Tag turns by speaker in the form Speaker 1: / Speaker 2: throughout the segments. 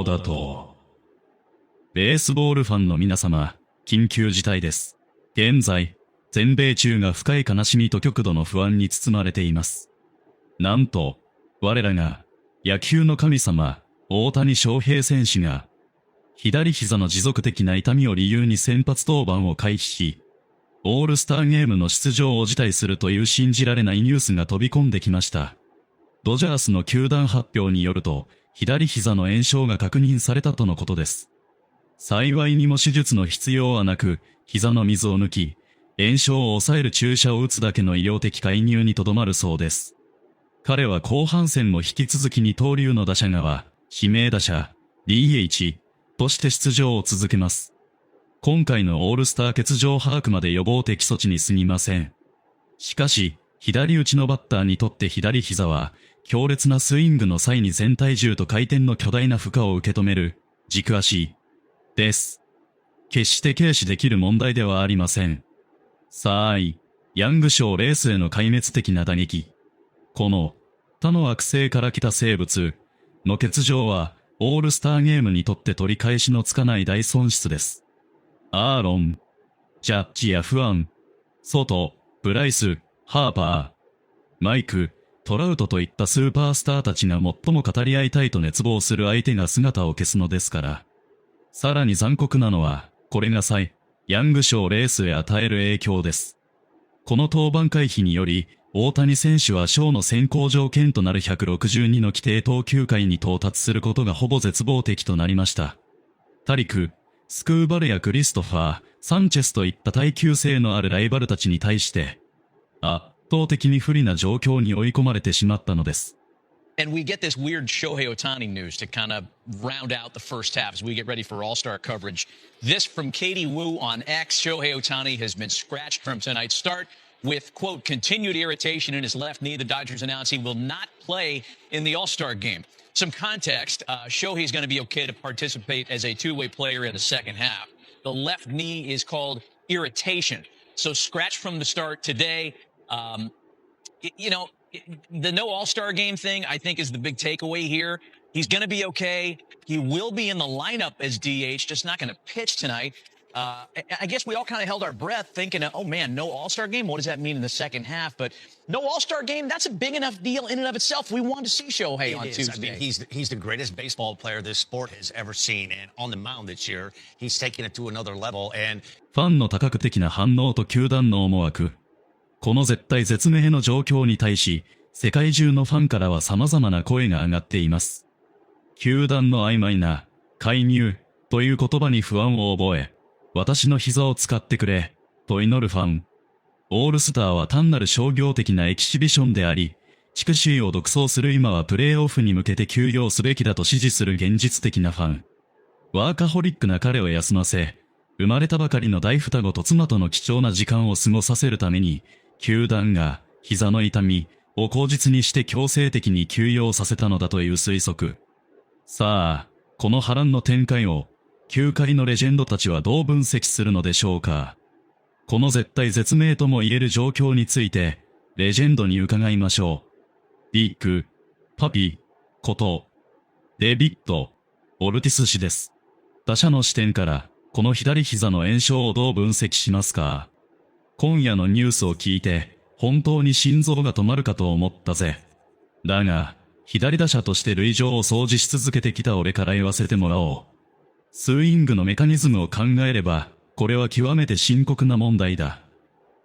Speaker 1: だと。ベースボールファンの皆様、緊急事態です。現在、全米中が深い悲しみと極度の不安に包まれています。なんと、我らが、野球の神様、大谷翔平選手が、左膝の持続的な痛みを理由に先発登板を回避し、オールスターゲームの出場を辞退するという信じられないニュースが飛び込んできました。ドジャースの球団発表によると、左膝の炎症が確認されたとのことです。幸いにも手術の必要はなく、膝の水を抜き、炎症を抑える注射を打つだけの医療的介入にとどまるそうです。彼は後半戦も引き続き二刀流の打者側、指名打者、DH として出場を続けます。今回のオールスター欠場把握まで予防的措置に過ぎません。しかし、左打ちのバッターにとって左膝は、強烈なスイングの際に全体重と回転の巨大な負荷を受け止める、軸足です。決して軽視できる問題ではありません。さあヤング賞レースへの壊滅的な打撃。この他の惑星から来た生物の欠場はオールスターゲームにとって取り返しのつかない大損失です。アーロン、ジャッジやフアン、ソト、ブライス、ハーパー、マイク、トラウトといったスーパースターたちが最も語り合いたいと熱望する相手が姿を消すのですから。さらに残酷なのは、これがヤング賞レースへ与える影響です。この登板回避により、大谷選手は賞の選考条件となる162の規定投球回に到達することがほぼ絶望的となりました。タリク、スクーバルやクリストファー、サンチェスといった耐久性のあるライバルたちに対して、圧倒的に不利な状況に追い込まれてしまったのです。
Speaker 2: And we get this weird Shohei Ohtani news to kind of round out the first half as we get ready for All-Star coverage. This from Katie Wu on X. Shohei Ohtani has been scratched from tonight's start with, quote, continued irritation in his left knee. The Dodgers announced he will not play in the All-Star game. Some context, Shohei is going to be okay to participate as a two-way player in the second half. The left knee is called irritation. So scratched from the start today. The no All-Star game thing, I think, is the big takeaway here. He's going to be okay. He will be in the lineup as DH, just not going to pitch tonight. I guess we all kind of held our breath thinking, oh, man, no All-Star game? What does that mean in the second half? But no All-Star game, that's a big enough deal in and of itself. We want to see Shohei on Tuesday.
Speaker 3: I mean, he's the greatest baseball player this sport has ever seen. And on the mound this year, he's taking it to another level. And
Speaker 1: ファンの多角的な反応と球団の思惑。この絶対絶命の状況に対し、世界中のファンからは様々な声が上がっています。球団の曖昧な介入という言葉に不安を覚え、私の膝を使ってくれと祈るファン。オールスターは単なる商業的なエキシビションであり、地区首位を独走する今はプレーオフに向けて休養すべきだと支持する現実的なファン。ワーカホリックな彼を休ませ、生まれたばかりの大双子と妻との貴重な時間を過ごさせるために、球団が膝の痛みを口実にして強制的に休養させたのだという推測。さあ、この波乱の展開を、球界のレジェンドたちはどう分析するのでしょうか。この絶対絶命とも言える状況について、レジェンドに伺いましょう。ビッグ、パピ、こと、デビッド、オルティス氏です。打者の視点から、この左膝の炎症をどう分析しますか。今夜のニュースを聞いて、本当に心臓が止まるかと思ったぜ。だが、左打者として塁上を掃除し続けてきた俺から言わせてもらおう。スイングのメカニズムを考えれば、これは極めて深刻な問題だ。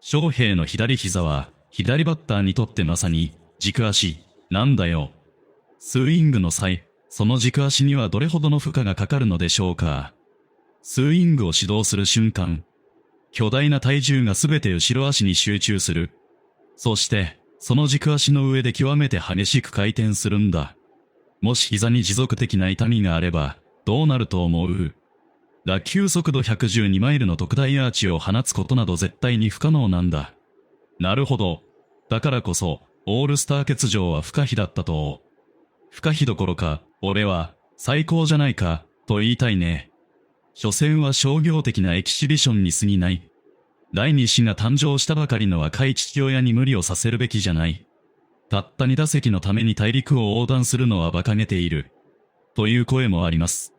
Speaker 1: 翔平の左膝は、左バッターにとってまさに、軸足、なんだよ。スイングの際、その軸足にはどれほどの負荷がかかるのでしょうか。スイングを指導する瞬間、巨大な体重がすべて後ろ足に集中する。そして、その軸足の上で極めて激しく回転するんだ。もし膝に持続的な痛みがあれば、どうなると思う？打球速度112マイルの特大アーチを放つことなど絶対に不可能なんだ。なるほど。だからこそ、オールスター欠場は不可避だったと。不可避どころか、俺は、最高じゃないか、と言いたいね。所詮は商業的なエキシビションに過ぎない。第二子が誕生したばかりの若い父親に無理をさせるべきじゃない。たった2打席のために大陸を横断するのは馬鹿げている。という声もあります。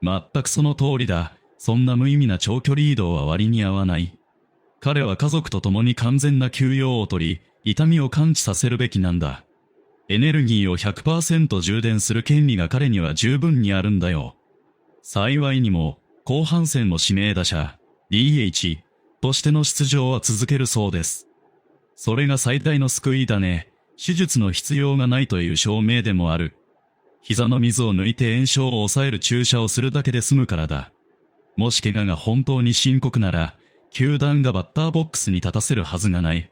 Speaker 1: 全くその通りだ。そんな無意味な長距離移動は割に合わない。彼は家族と共に完全な休養を取り、痛みを感知させるべきなんだ。エネルギーを 100% 充電する権利が彼には十分にあるんだよ。幸いにも、後半戦も指名打者、DH としての出場は続けるそうです。それが最大の救いだね。手術の必要がないという証明でもある。膝の水を抜いて炎症を抑える注射をするだけで済むからだ。もし怪我が本当に深刻なら、球団がバッターボックスに立たせるはずがない。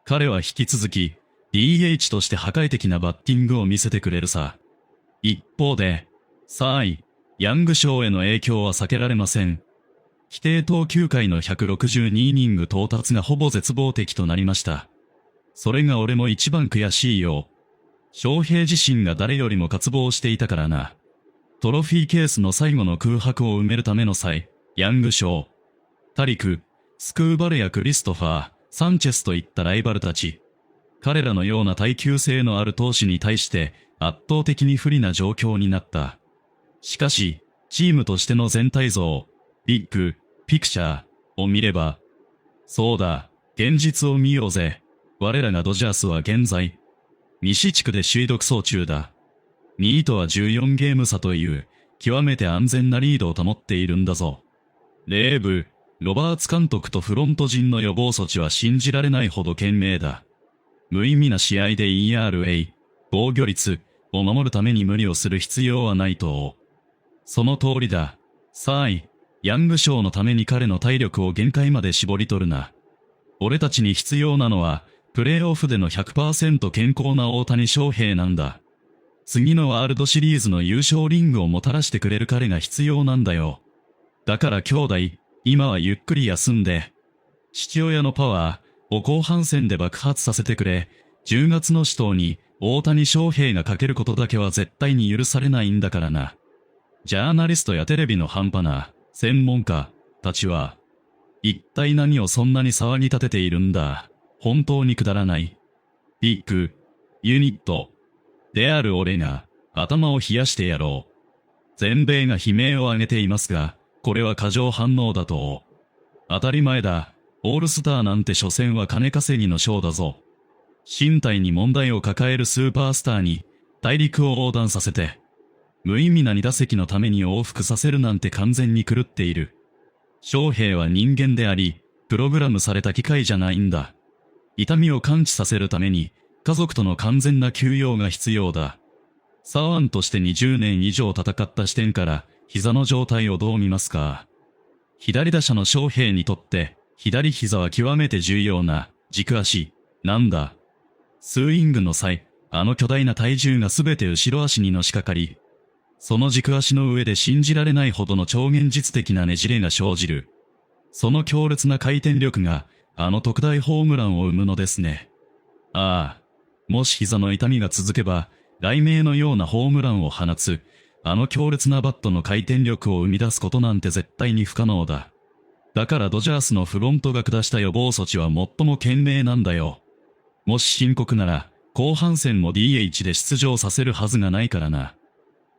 Speaker 1: 彼は引き続き、DH として破壊的なバッティングを見せてくれるさ。一方で、ヤング賞への影響は避けられません。規定投球回の162イニング到達がほぼ絶望的となりました。それが俺も一番悔しいよ。翔平自身が誰よりも渇望していたからな。トロフィーケースの最後の空白を埋めるためのヤング賞。タリク、スクーバルやクリストファー、サンチェスといったライバルたち。彼らのような耐久性のある投手に対して圧倒的に不利な状況になった。しかし、チームとしての全体像、ビッグ、ピクチャーを見れば、そうだ、現実を見ようぜ。我らがドジャースは現在、西地区で首位独走中だ。2位とは14ゲーム差という、極めて安全なリードを保っているんだぞ。レーブ、ロバーツ監督とフロント陣の予防措置は信じられないほど賢明だ。無意味な試合で ERA、防御率を守るために無理をする必要はないと。その通りだ。ヤング賞のために彼の体力を限界まで絞り取るな。俺たちに必要なのは、プレーオフでの 100% 健康な大谷翔平なんだ。次のワールドシリーズの優勝リングをもたらしてくれる彼が必要なんだよ。だから兄弟、今はゆっくり休んで、父親のパワーを後半戦で爆発させてくれ。10月の死闘に大谷翔平がかけることだけは絶対に許されないんだからな。ジャーナリストやテレビの半端な専門家たちは、一体何をそんなに騒ぎ立てているんだ。本当にくだらない。ビッグ、ユニットである俺が頭を冷やしてやろう。全米が悲鳴を上げていますが、これは過剰反応だと。当たり前だ。オールスターなんて所詮は金稼ぎのショーだぞ。身体に問題を抱えるスーパースターに大陸を横断させて、無意味な2打席のために往復させるなんて完全に狂っている。翔平は人間であり、プログラムされた機械じゃないんだ。痛みを感知させるために、家族との完全な休養が必要だ。左腕として20年以上戦った視点から、膝の状態をどう見ますか？左打者の翔平にとって、左膝は極めて重要な軸足なんだ。スイングの際、あの巨大な体重がすべて後ろ足にのしかかり、その軸足の上で信じられないほどの超現実的なねじれが生じる。その強烈な回転力が、あの特大ホームランを生むのですね。もし膝の痛みが続けば、雷鳴のようなホームランを放つ、あの強烈なバットの回転力を生み出すことなんて絶対に不可能だ。だからドジャースのフロントが下した予防措置は最も賢明なんだよ。もし深刻なら、後半戦も DH で出場させるはずがないからな。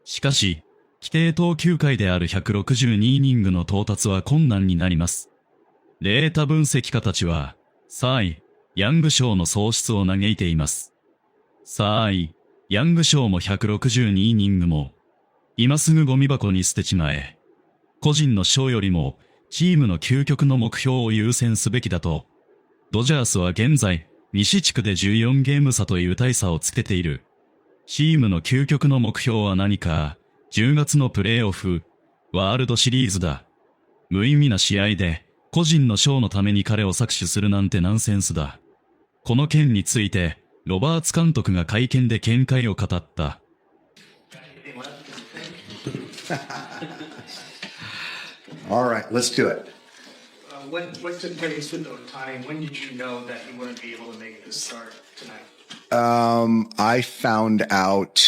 Speaker 1: しかし、規定投球回である162イニングの到達は困難になります。データ分析家たちは、ヤング賞の喪失を嘆いています。ヤング賞も162イニングも、今すぐゴミ箱に捨てちまえ。個人の賞よりも、チームの究極の目標を優先すべきだと。ドジャースは現在、西地区で14ゲーム差という大差をつけている。チームの究極の目標は何か、10月のプレーオフ、ワールドシリーズだ。無意味な試合で、個人の賞のために彼を搾取するなんてナンセンスだ。この件について、ロバーツ監督が会見で見解を語った。
Speaker 4: All right, let's do it.
Speaker 5: What took place with Ohtani? When did you know that you wouldn't be able to make this start tonight?
Speaker 4: I found out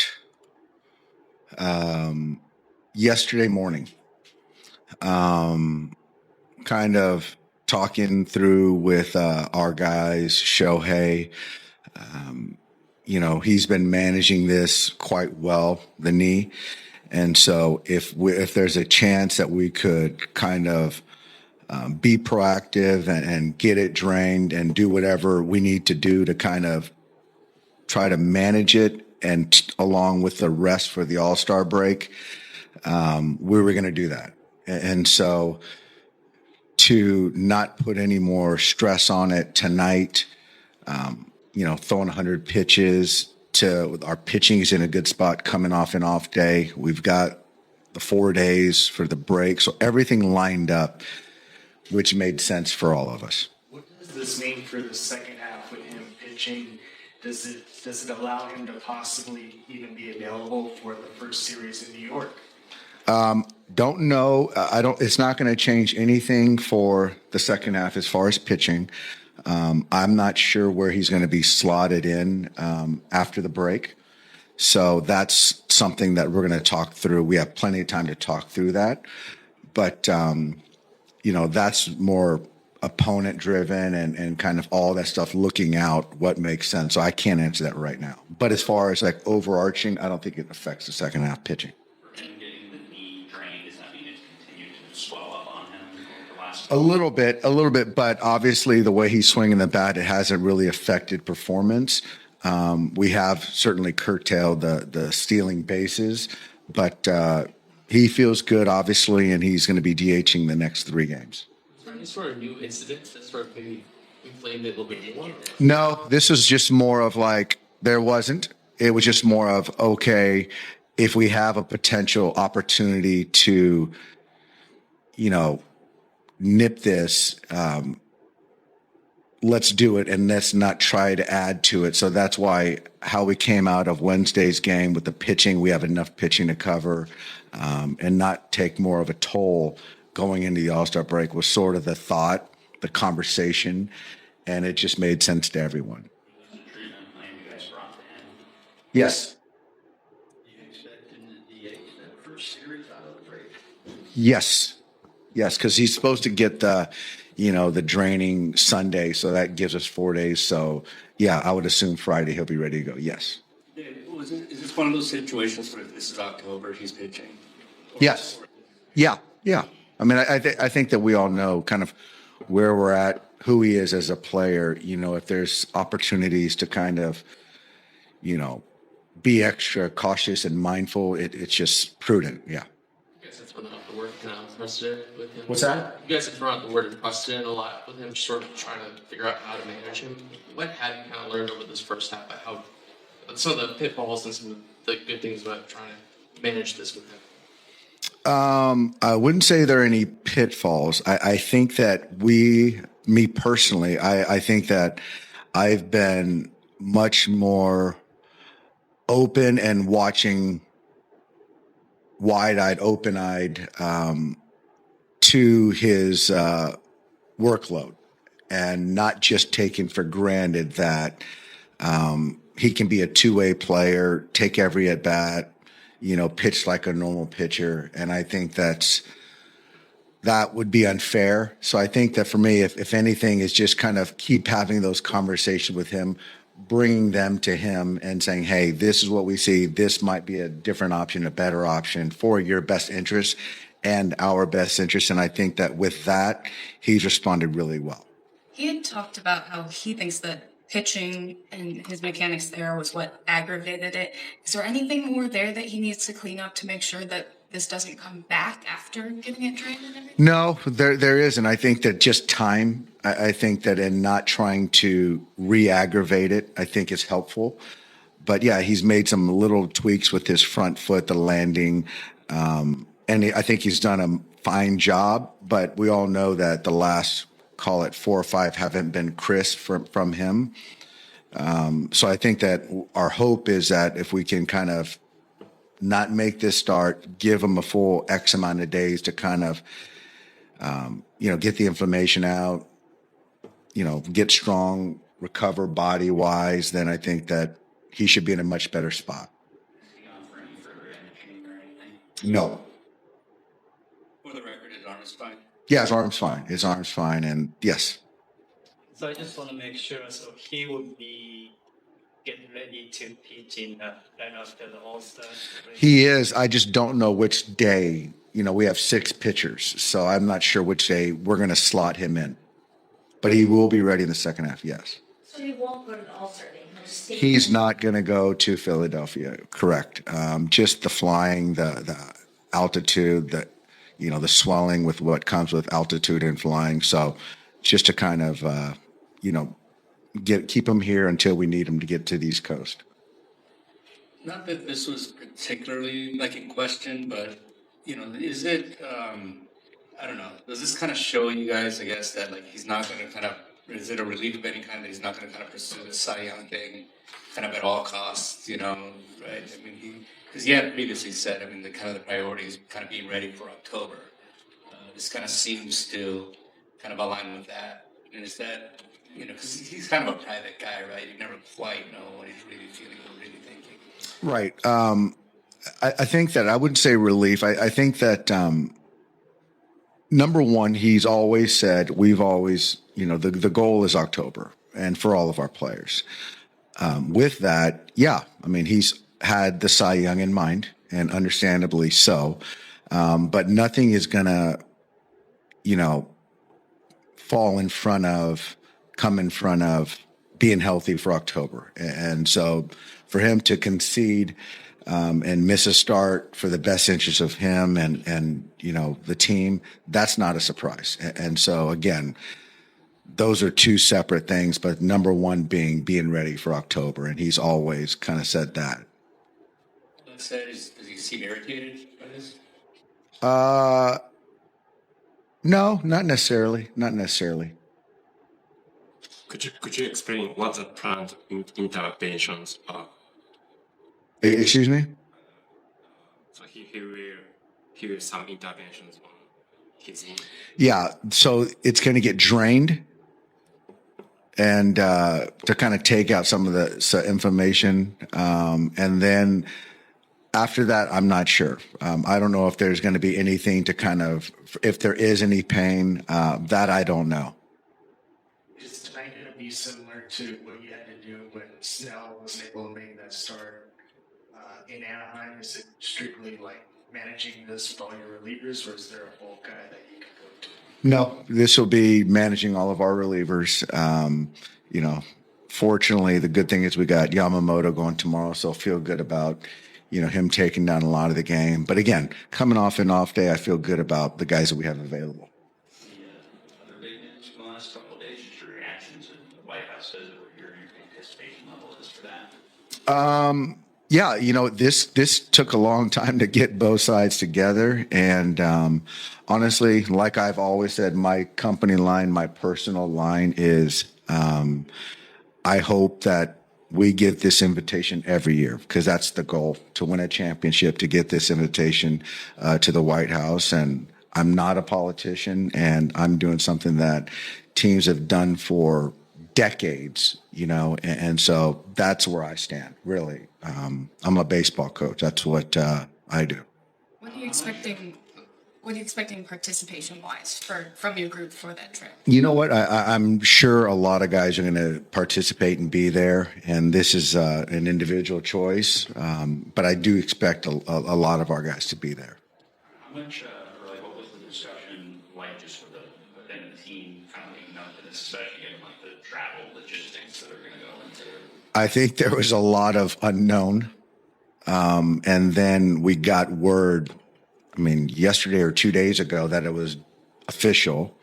Speaker 4: yesterday morning. Kind of talking through with our guys, Shohei. He's been managing this quite well, the knee. And so if there's a chance that we could kind of be proactive and get it drained and do whatever we need to do to kind of try to manage it, and along with the rest for the All-Star break, we were going to do that. And so to not put any more stress on it tonight, throwing 100 pitches, to our pitching is in a good spot coming off an off day. We've got the 4 days for the break. So everything lined up, which made sense for all of us.
Speaker 5: What does this mean for the second half with him pitching? Does it allow him to possibly even be available for the first series in New York?
Speaker 4: Don't know. It's not going to change anything for the second half as far as pitching. I'm not sure where he's going to be slotted in after the break. So that's something that we're going to talk through. We have plenty of time to talk through that. But, that's more opponent driven and kind of all that stuff, looking out what makes sense. So I can't answer that right now. But as far as like overarching, I don't think it affects the second half pitching. A little bit, but obviously the way he's swinging the bat, it hasn't really affected performance. We have certainly curtailed the stealing bases, but he feels good, obviously, and he's going to be DHing the next 3 games.
Speaker 6: Is there any sort of new incidents that sort of maybe inflamed it a little bit more?
Speaker 4: No, this is just more of like, there wasn't. It was just more of, okay, if we have a potential opportunity to, nip this, let's do it, and let's not try to add to it. So that's why how we came out of Wednesday's game with the pitching, we have enough pitching to cover, and not take more of a toll going into the All-Star break was sort of the thought, the conversation, and it just made sense to everyone. Yes. Yes. Yes, because he's supposed to get the draining Sunday, so that gives us 4 days. So, yeah, I would assume Friday he'll be ready to go. Yes.
Speaker 6: Is this one of those situations where this is October, he's pitching?
Speaker 4: Yes. Yeah. I mean, I think that we all know kind of where we're at, who he is as a player. If there's opportunities to kind of, be extra cautious and mindful, it's just prudent. Yeah.
Speaker 6: You guys have thrown out the word precedent with him.
Speaker 4: What's that?
Speaker 6: You guys have thrown out the word precedent a lot with him, sort of trying to figure out how to manage him. What have you kind of learned over this first half about how some of the pitfalls and some of the good things about trying to manage this with him?
Speaker 4: I wouldn't say there are any pitfalls. I think that me personally, I think that I've been much more open and watching wide-eyed, open-eyed to his workload, and not just taking for granted that he can be a two-way player, take every at-bat, pitch like a normal pitcher. And I think that would be unfair. So I think that for me, if anything, is just kind of keep having those conversations with him, bringing them to him and saying, hey, this is what we see. This might be a different option, a better option for your best interest and our best interest. And I think that with that, he's responded really well.
Speaker 7: He had talked about how he thinks that pitching and his mechanics there was what aggravated it. Is there anything more there that he needs to clean up to make sure that this doesn't come back after getting it drained and everything?
Speaker 4: No, there isn't. I think that just time. I think that in not trying to re-aggravate it, I think is helpful. But yeah, he's made some little tweaks with his front foot, the landing, and I think he's done a fine job. But we all know that the last, call it 4 or 5, haven't been crisp from him. So I think that our hope is that if we can kind of not make this start, give him a full X amount of days to kind of, get the inflammation out, get strong, recover body-wise, then I think that he should be in a much better spot. No.
Speaker 6: For the record, his arm is fine.
Speaker 4: Yeah, his arm's fine. His arm's fine, and yes.
Speaker 8: So I just want to make sure, so he would be
Speaker 5: getting ready to pitch in right after the All-Star break?
Speaker 4: He is. I just don't know which day. We have 6 pitchers, so I'm not sure which day we're going to slot him in. But he will be ready in the second half, yes.
Speaker 8: So he won't go to the All-Star game?
Speaker 4: He's not going to go to Philadelphia, correct. Just the flying, the altitude, the swelling with what comes with altitude and flying. So just to kind of, keep him here until we need him to get to the East Coast.
Speaker 9: Not that this was particularly in question, but is it? I don't know. Does this kind of show you guys, I guess, that he's not going to is it a relief of any kind that he's not going to pursue the Cy Young thing, at all costs? Right? I mean, because he had previously said, the priority is being ready for October. This kind of seems to align with that. And is that? Because he's kind of a private guy, right? You never quite know what he's really feeling or really thinking.
Speaker 4: Right. I think that I wouldn't say relief. I think that number one, he's always said, we've always, the goal is October, and for all of our players. With that, he's had the Cy Young in mind, and understandably so. But nothing is going to, come in front of being healthy for October. And so for him to concede and miss a start for the best interest of him and the team, that's not a surprise. And so again, those are 2 separate things, but number one being ready for October, and he's always kind of said that.
Speaker 9: That said, does he seem irritated by this?
Speaker 4: No, not necessarily. Not necessarily.
Speaker 10: Could you explain what the planned interventions are?
Speaker 4: Excuse me?
Speaker 10: So he will some interventions on his knee.
Speaker 4: Yeah, so it's going to get drained, and to kind of take out some of the information, and then after that, I'm not sure. I don't know if there's going to be anything to if there is any pain, that I don't know.
Speaker 5: Is tonight going to be similar to what you had to do when Snell was able to make that start in Anaheim? Is it strictly managing this with all your relievers, or is there a bulk guy that you can go to?
Speaker 4: No, this will be managing all of our relievers. Fortunately, the good thing is we got Yamamoto going tomorrow, so feel good about him taking down a lot of the game. But again, coming off an off day, I feel good about the guys that we have available.
Speaker 11: The other big news from the last couple of days is your reactions, and the White House says that your anticipation level is for that.
Speaker 4: Yeah, this took a long time to get both sides together. And honestly, like I've always said, my company line, my personal line is I hope that we get this invitation every year, because that's the goal, to win a championship, to get this invitation to the White House. And I'm not a politician, and I'm doing something that teams have done for decades, and so that's where I stand, really. I'm a baseball coach. That's what I do.
Speaker 7: What are you expecting participation-wise from your group for that trip?
Speaker 4: You know what? I'm sure a lot of guys are going to participate and be there, and this is an individual choice, but I do expect a lot of our guys to be there.
Speaker 11: How much, what was the discussion like just within the team leading up to this, especially given the travel logistics that are going to go into it?
Speaker 4: I think there was a lot of unknown, and then we got word, yesterday or 2 days ago, that it was official.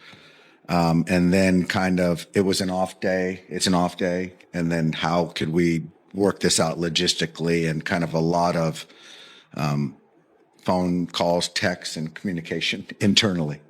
Speaker 4: And then it was an off day. It's an off day. And then how could we work this out logistically, and a lot of phone calls, texts, and communication internally.